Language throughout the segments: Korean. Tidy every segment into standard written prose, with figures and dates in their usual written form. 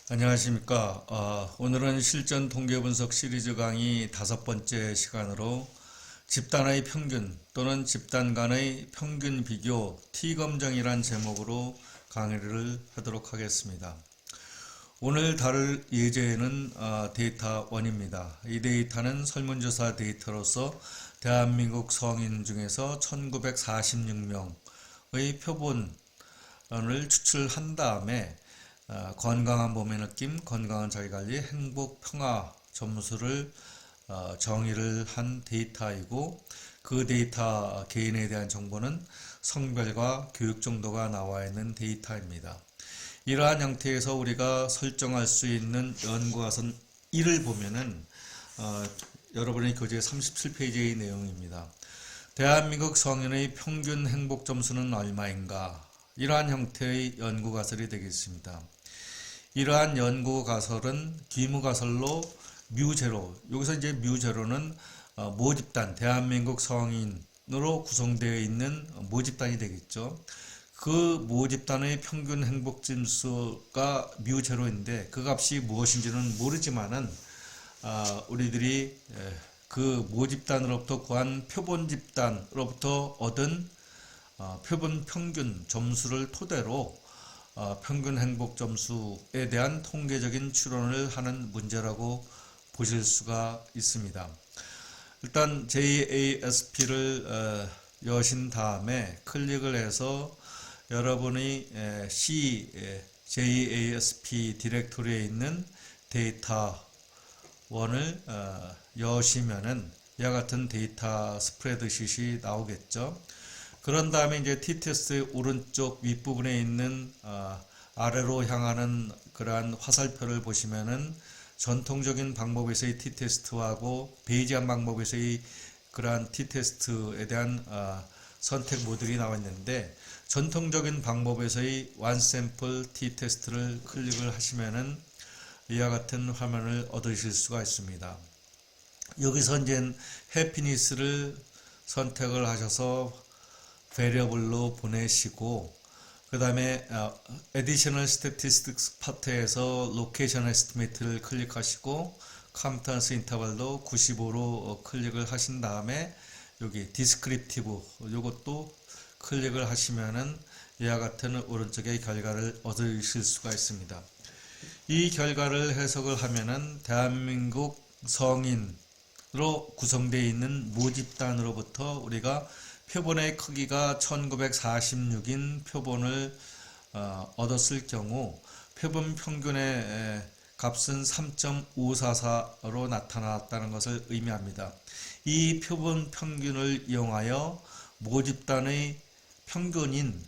안녕하십니까. 오늘은 실전 통계 분석 시리즈 강의 5번째 시간으로 집단의 평균 또는 집단 간의 평균 비교 T검정이란 제목으로 강의를 하도록 하겠습니다. 오늘 다룰 예제는 데이터 1입니다. 이 데이터는 설문조사 데이터로서 대한민국 성인 중에서 1946명의 표본을 추출한 다음에 건강한 몸의 느낌, 건강한 자기관리, 행복, 평화 점수를 정의를 한 데이터이고, 그 데이터 개인에 대한 정보는 성별과 교육 정도가 나와 있는 데이터입니다. 이러한 형태에서 우리가 설정할 수 있는 연구가선 1을 보면은 여러분의 교재 37페이지의 내용입니다. 대한민국 성인의 평균 행복 점수는 얼마인가? 이러한 형태의 연구가설이 되겠습니다. 이러한 연구가설은 기무가설로 뮤제로, 여기서 이제 뮤제로는 모집단, 대한민국 성인으로 구성되어 있는 모집단이 되겠죠. 그 모집단의 평균 행복지수가 뮤제로인데 그 값이 무엇인지는 모르지만은 우리들이 그 모집단으로부터 구한 표본 집단으로부터 얻은 표본 평균 점수를 토대로 평균 행복 점수에 대한 통계적인 추론을 하는 문제라고 보실 수가 있습니다. 일단 JASP를 여신 다음에 클릭을 해서 여러분이 JASP 디렉토리에 있는 데이터 1을 여시면은 이와 같은 데이터 스프레드시트이 나오겠죠. 그런 다음에 이제 t테스트 오른쪽 윗부분에 있는 아래로 향하는 그러한 화살표를 보시면은 전통적인 방법에서의 t테스트하고 베이지안 방법에서의 그러한 t테스트에 대한 선택 모듈이 나와 있는데, 전통적인 방법에서의 원샘플 t테스트를 클릭을 하시면은 이와 같은 화면을 얻으실 수가 있습니다. 여기서 이제 해피니스를 선택을 하셔서 베리어블로 보내시고, 그 다음에 Additional Statistics 파트에서 Location Estimate를 클릭하시고 Confidence Interval도 95로 클릭을 하신 다음에 여기 Descriptive 요것도 클릭을 하시면은 이와 같은 오른쪽의 결과를 얻으실 수가 있습니다. 이 결과를 해석을 하면은 대한민국 성인으로 구성되어 있는 모집단으로부터 우리가 표본의 크기가 1946인 표본을 얻었을 경우 표본 평균의 값은 3.544로 나타났다는 것을 의미합니다. 이 표본 평균을 이용하여 모집단의 평균인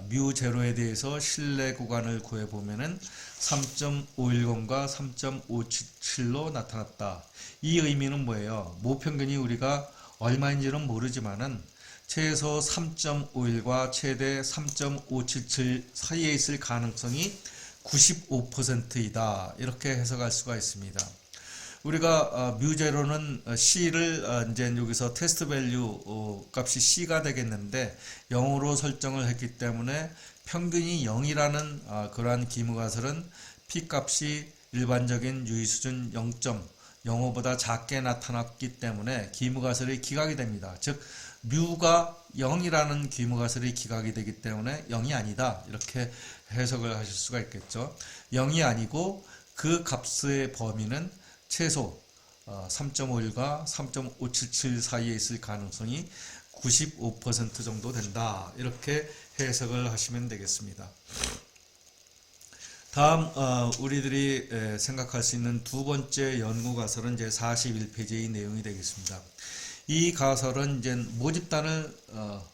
뮤제로에 대해서 신뢰 구간을 구해보면은 3.510과 3.577로 나타났다. 이 의미는 뭐예요? 모평균이 우리가 얼마인지는 모르지만은 최소 3.51과 최대 3.577 사이에 있을 가능성이 95%이다. 이렇게 해석할 수가 있습니다. 우리가 뮤제로는 C를 이제 여기서 테스트 밸류 값이 C가 되겠는데 0으로 설정을 했기 때문에 평균이 0이라는 그러한 기무가설은 P 값이 일반적인 유의 수준 0.05보다 작게 나타났기 때문에 기무가설이 기각이 됩니다. 즉 뮤가 0이라는 기무가설이 기각이 되기 때문에 0이 아니다. 이렇게 해석을 하실 수가 있겠죠. 0이 아니고 그 값의 범위는 최소 3.51과 3.577 사이에 있을 가능성이 95% 정도 된다. 이렇게 해석을 하시면 되겠습니다. 다음 우리들이 생각할 수 있는 두 번째 연구 가설은 이제 41페이지의 내용이 되겠습니다. 이 가설은 이제 모집단을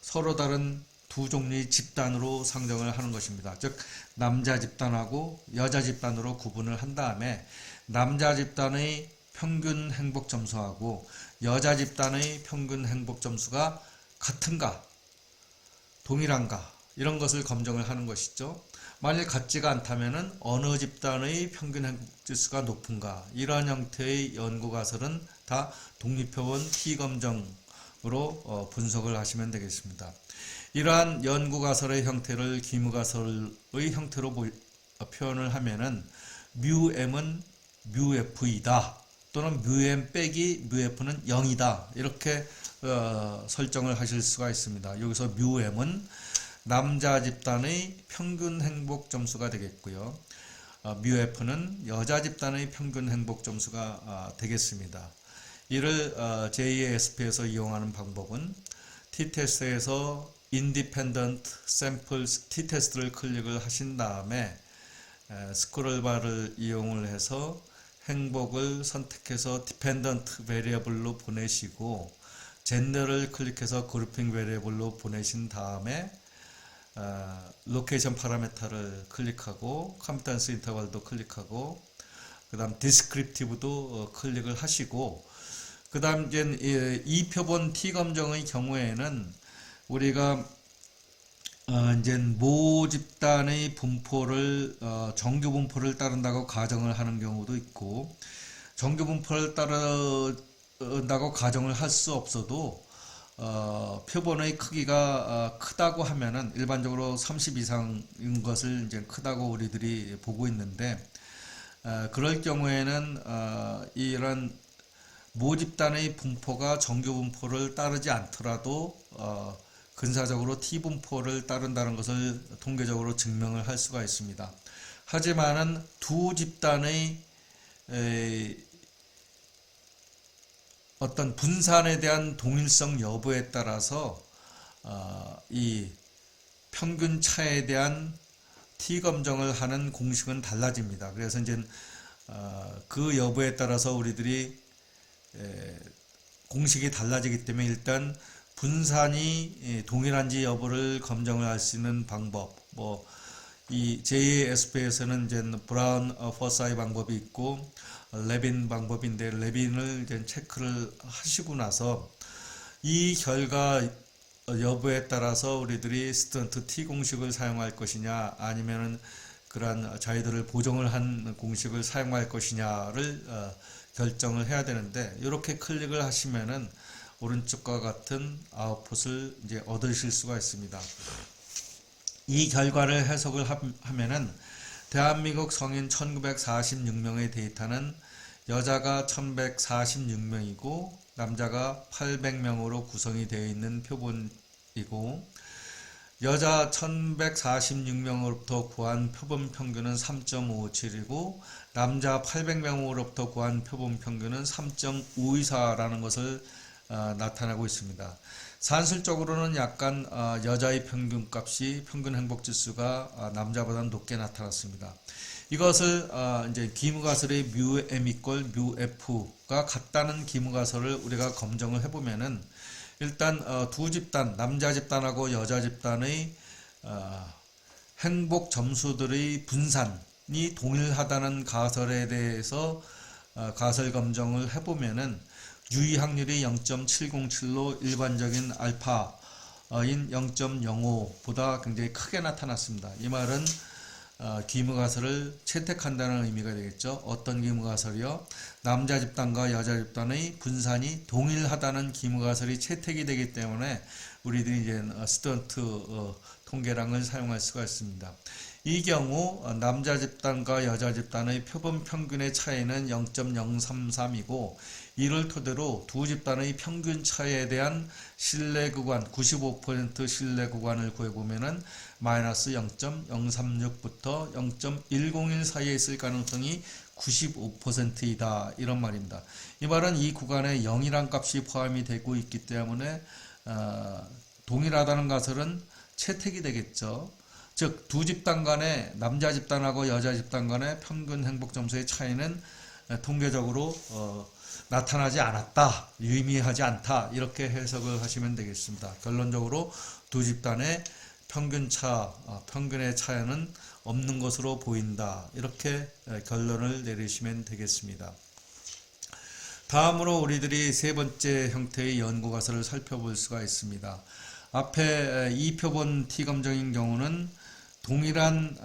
서로 다른 두 종류의 집단으로 상정을 하는 것입니다. 즉 남자 집단하고 여자 집단으로 구분을 한 다음에 남자 집단의 평균 행복 점수하고 여자 집단의 평균 행복 점수가 같은가 동일한가 이런 것을 검증을 하는 것이죠. 만일 같지가 않다면 어느 집단의 평균 행복 지수가 높은가, 이러한 형태의 연구 가설은 다 독립표본 T검정으로 분석을 하시면 되겠습니다. 이러한 연구 가설의 형태를 기무 가설의 형태로 표현을 하면은 μm은 μf이다. 또는 μm 빼기 μf는 0이다. 이렇게 설정을 하실 수가 있습니다. 여기서 μm은 남자 집단의 평균 행복 점수가 되겠고요. μf는 여자 집단의 평균 행복 점수가 되겠습니다. 이를 제2의 SP에서 이용하는 방법은 T-테스트에서 Independent Samples T-테스트를 클릭을 하신 다음에 스크롤바를 이용을 해서 행복을 선택해서 Dependent Variable로 보내시고 젠더를 클릭해서 그룹핑 베리어블로 보내신 다음에 로케이션 파라미터를 클릭하고 컴피턴스 인터벌도 클릭하고 그 다음 디스크립티브도 클릭을 하시고 그 다음 이제 이 표본 T 검정의 경우에는 우리가 이제 모 집단의 분포를 정규 분포를 따른다고 가정을 하는 경우도 있고 정규 분포를 따른다고 가정을 할 수 없어도 표본의 크기가 크다고 하면은 일반적으로 30 이상인 것을 이제 크다고 우리들이 보고 있는데 그럴 경우에는 이런 모 집단의 분포가 정규 분포를 따르지 않더라도 근사적으로 T 분포를 따른다는 것을 통계적으로 증명을 할 수가 있습니다. 하지만은 두 집단의 어떤 분산에 대한 동일성 여부에 따라서 이 평균 차에 대한 T 검정을 하는 공식은 달라집니다. 그래서 이제 그 여부에 따라서 우리들이 공식이 달라지기 때문에 일단 분산이 동일한지 여부를 검증을 할 수 있는 방법, 뭐 이 JSP에서는 이제 브라운 퍼사이 방법이 있고 레빈 방법인데 레빈을 이제 체크를 하시고 나서 이 결과 여부에 따라서 우리들이 스턴트 T 공식을 사용할 것이냐 아니면은 그러한 자유들을 보정을 한 공식을 사용할 것이냐를 결정을 해야 되는데 이렇게 클릭을 하시면은 오른쪽과 같은 아웃풋을 이제 얻으실 수가 있습니다. 이 결과를 해석을 하면은 대한민국 성인 1946명의 데이터는 여자가 1146명이고 남자가 800명으로 구성이 되어 있는 표본이고 여자 1146명으로부터 구한 표본 평균은 3.57이고 남자 800명으로부터 구한 표본 평균은 3.524라는 것을 나타나고 있습니다. 산술적으로는 약간 여자의 평균값이 평균 행복지수가 남자보다 높게 나타났습니다. 이것을 이제 기무가설의 μm 이퀄 μf가 같다는 기무가설을 우리가 검증을 해보면은 일단 두 집단 남자 집단하고 여자 집단의 행복 점수들의 분산이 동일하다는 가설에 대해서 가설 검증을 해보면은 유의 확률이 0.707로 일반적인 알파인 0.05보다 굉장히 크게 나타났습니다. 이 말은 기무가설을 채택한다는 의미가 되겠죠. 어떤 기무가설이요? 남자 집단과 여자 집단의 분산이 동일하다는 기무가설이 채택이 되기 때문에 우리들이 이제 스턴트 통계량을 사용할 수가 있습니다. 이 경우 남자 집단과 여자 집단의 표본 평균의 차이는 0.033이고 이를 토대로 두 집단의 평균 차이에 대한 신뢰 구간 95% 신뢰 구간을 구해보면은 마이너스 0.036부터 0.101 사이에 있을 가능성이 95%이다 이런 말입니다. 이 말은 이 구간에 0이란 값이 포함이 되고 있기 때문에 동일하다는 가설은 채택이 되겠죠. 즉 두 집단 간의 남자 집단하고 여자 집단 간의 평균 행복 점수의 차이는 통계적으로 나타나지 않았다, 유의미하지 않다 이렇게 해석을 하시면 되겠습니다. 결론적으로 두 집단의 평균의 차이는 없는 것으로 보인다 이렇게 결론을 내리시면 되겠습니다. 다음으로 우리들이 세 번째 형태의 연구가설을 살펴볼 수가 있습니다. 앞에 이 표본 T 검정인 경우는 동일한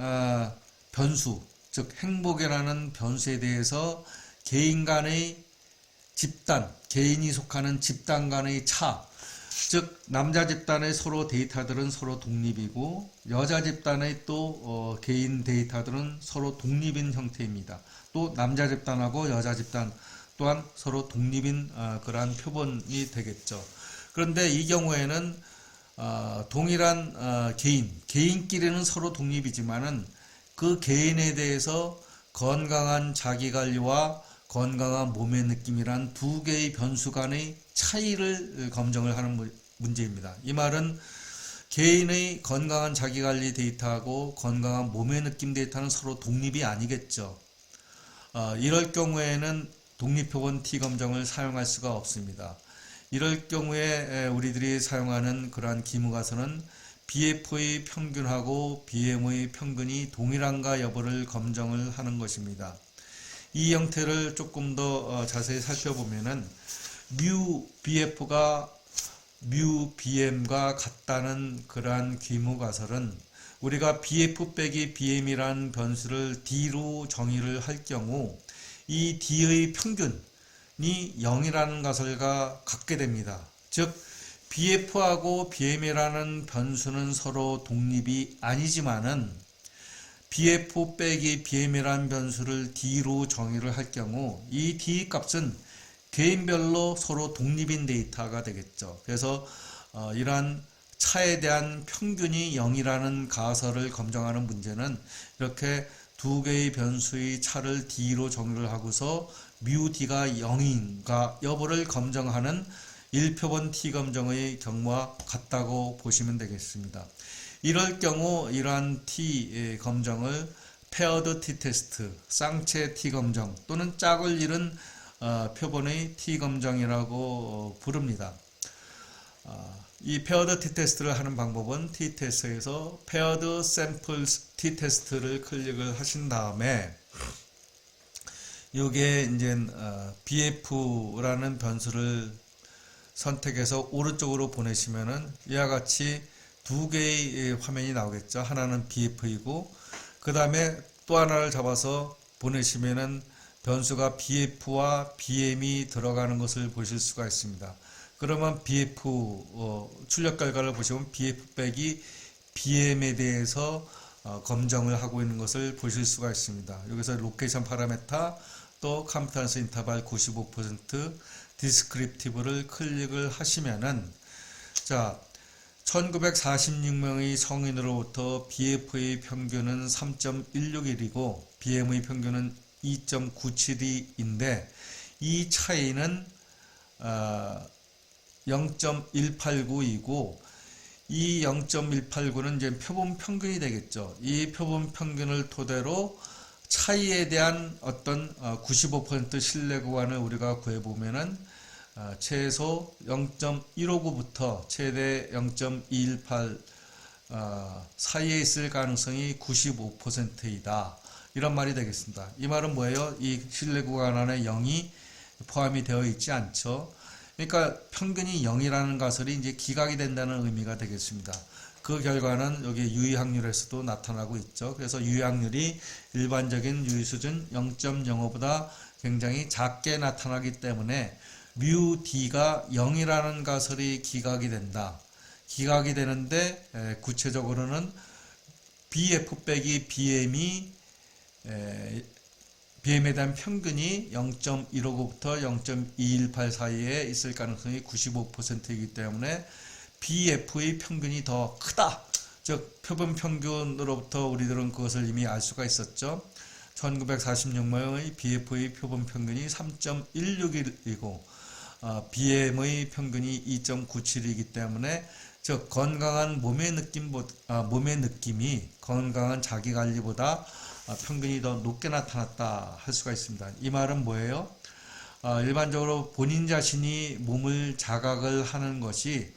변수, 즉 행복이라는 변수에 대해서 개인 간의 집단, 개인이 속하는 집단 간의 차, 즉 남자 집단의 서로 데이터들은 서로 독립이고 여자 집단의 또 개인 데이터들은 서로 독립인 형태입니다. 또 남자 집단하고 여자 집단 또한 서로 독립인 그러한 표본이 되겠죠. 그런데 이 경우에는 동일한 개인끼리는 서로 독립이지만은 그 개인에 대해서 건강한 자기관리와 건강한 몸의 느낌이란 두 개의 변수 간의 차이를 검증을 하는 문제입니다. 이 말은 개인의 건강한 자기관리 데이터하고 건강한 몸의 느낌 데이터는 서로 독립이 아니겠죠. 이럴 경우에는 독립표본 T검정을 사용할 수가 없습니다. 이럴 경우에 우리들이 사용하는 그러한 기무가서는 BF의 평균하고 BM의 평균이 동일한가 여부를 검증을 하는 것입니다. 이 형태를 조금 더 자세히 살펴보면은 뮤 BF가 뮤 BM과 같다는 그러한 기무가설은 우리가 BF 빼기 BM이라는 변수를 D로 정의를 할 경우 이 D의 평균이 0이라는 가설과 같게 됩니다. 즉 BF하고 BM이라는 변수는 서로 독립이 아니지만은 BF 빼기 BM이라는 변수를 D로 정의를 할 경우 이 D 값은 개인별로 서로 독립인 데이터가 되겠죠. 그래서 이러한 차에 대한 평균이 0이라는 가설을 검증하는 문제는 이렇게 두 개의 변수의 차를 D로 정의를 하고서 뮤 D가 0인가 여부를 검증하는 1표본 T검정의 경우와 같다고 보시면 되겠습니다. 이럴 경우 이러한 T 검정을 페어드 T테스트, 쌍체 T검정 또는 짝을 잃은 표본의 T검정이라고 부릅니다. 이 페어드 T테스트를 하는 방법은 T테스트에서 페어드 샘플 T테스트를 클릭을 하신 다음에 이게 이제 BF라는 변수를 선택해서 오른쪽으로 보내시면은 이와 같이 두 개의 화면이 나오겠죠. 하나는 BF이고 그 다음에 또 하나를 잡아서 보내시면은 변수가 BF와 BM이 들어가는 것을 보실 수가 있습니다. 그러면 BF 출력 결과를 보시면 BF 빼기 BM에 대해서 검증을 하고 있는 것을 보실 수가 있습니다. 여기서 로케이션 파라메타 또 컴피턴스 인터벌 95% 디스크립티브를 클릭을 하시면은 자 1946명의 성인으로부터 BF의 평균은 3.161이고 BM의 평균은 2.972인데 이 차이는 0.189이고 이 0.189는 이제 표본 평균이 되겠죠. 이 표본 평균을 토대로 차이에 대한 어떤 95% 신뢰 구간을 우리가 구해보면은 최소 0.159부터 최대 0.218 사이에 있을 가능성이 95%이다. 이런 말이 되겠습니다. 이 말은 뭐예요? 이 신뢰 구간 안에 0이 포함이 되어 있지 않죠. 그러니까 평균이 0이라는 가설이 이제 기각이 된다는 의미가 되겠습니다. 그 결과는 여기 유의 확률에서도 나타나고 있죠. 그래서 유의 확률이 일반적인 유의 수준 0.05보다 굉장히 작게 나타나기 때문에 뮤 D가 0이라는 가설이 기각이 된다. 기각이 되는데 구체적으로는 BF 빼기 BM이 BM에 대한 평균이 0.159부터 0.218 사이에 있을 가능성이 95%이기 때문에 BF의 평균이 더 크다. 즉 표본 평균으로부터 우리들은 그것을 이미 알 수가 있었죠. 1946명의 BF의 표본 평균이 3.161이고 BM의 평균이 2.97이기 때문에 즉 건강한 몸의 느낌이 건강한 자기관리보다 평균이 더 높게 나타났다 할 수가 있습니다. 이 말은 뭐예요? 일반적으로 본인 자신이 몸을 자각을 하는 것이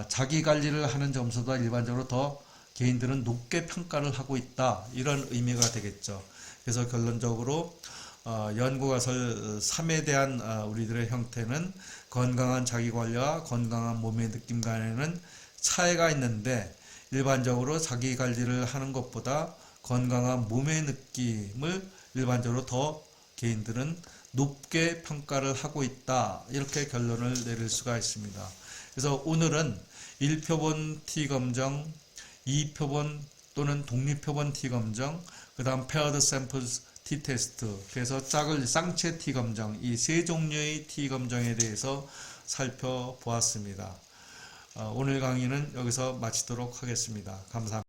자기관리를 하는 점수보다 일반적으로 더 개인들은 높게 평가를 하고 있다. 이런 의미가 되겠죠. 그래서 결론적으로 연구가설 3에 대한 우리들의 형태는 건강한 자기관리와 건강한 몸의 느낌 간에는 차이가 있는데 일반적으로 자기관리를 하는 것보다 건강한 몸의 느낌을 일반적으로 더 개인들은 높게 평가를 하고 있다. 이렇게 결론을 내릴 수가 있습니다. 그래서 오늘은 1표본 T 검정, 2표본 또는 독립표본 T 검정, 그 다음 페어드 샘플 T 테스트, 그래서 쌍체 T 검정, 이 세 종류의 T 검정에 대해서 살펴보았습니다. 오늘 강의는 여기서 마치도록 하겠습니다. 감사합니다.